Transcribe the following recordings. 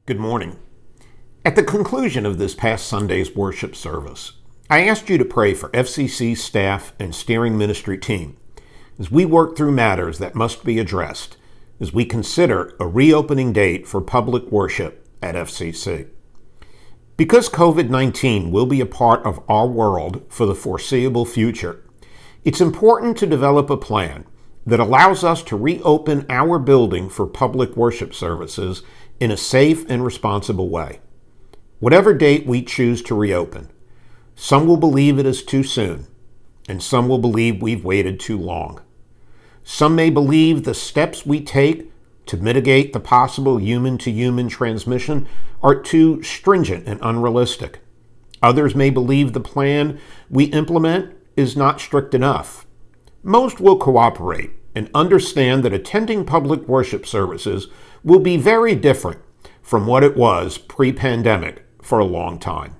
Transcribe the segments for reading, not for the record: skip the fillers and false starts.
Good morning. At the conclusion of this past Sunday's worship service, I asked you to pray for FCC staff and steering ministry team as we work through matters that must be addressed as we consider a reopening date for public worship at FCC. Because COVID-19 will be a part of our world for the foreseeable future, it's important to develop a plan that allows us to reopen our building for public worship services in a safe and responsible way. Whatever date we choose to reopen, some will believe it is too soon, and some will believe we've waited too long. Some may believe the steps we take to mitigate the possible human-to-human transmission are too stringent and unrealistic. Others may believe the plan we implement is not strict enough. Most will cooperate and understand that attending public worship services will be very different from what it was pre-pandemic for a long time.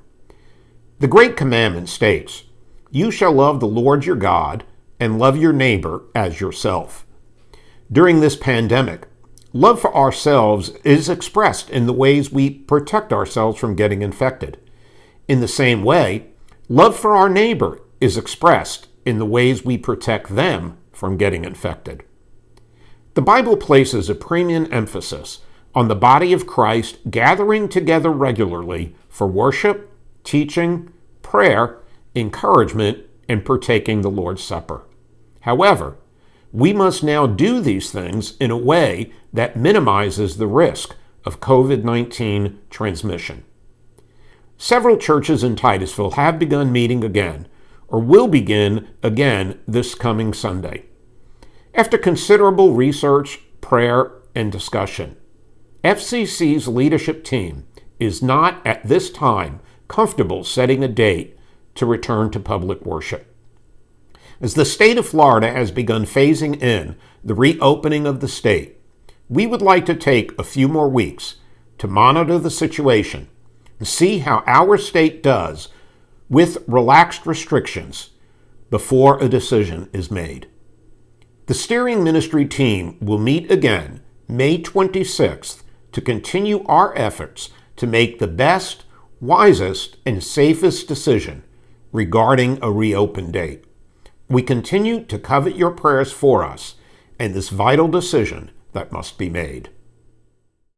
The Great Commandment states, "You shall love the Lord your God and love your neighbor as yourself." During this pandemic, love for ourselves is expressed in the ways we protect ourselves from getting infected. In the same way, love for our neighbor is expressed in the ways we protect them from getting infected. The Bible places a premium emphasis on the body of Christ gathering together regularly for worship, teaching, prayer, encouragement, and partaking the Lord's Supper. However, we must now do these things in a way that minimizes the risk of COVID-19 transmission. Several churches in Titusville have begun meeting again, or will begin again this coming Sunday. After considerable research, prayer, and discussion, FCC's leadership team is not at this time comfortable setting a date to return to public worship. As the state of Florida has begun phasing in the reopening of the state, we would like to take a few more weeks to monitor the situation and see how our state does with relaxed restrictions before a decision is made. The steering ministry team will meet again May 26th to continue our efforts to make the best, wisest, and safest decision regarding a reopen date. We continue to covet your prayers for us and this vital decision that must be made.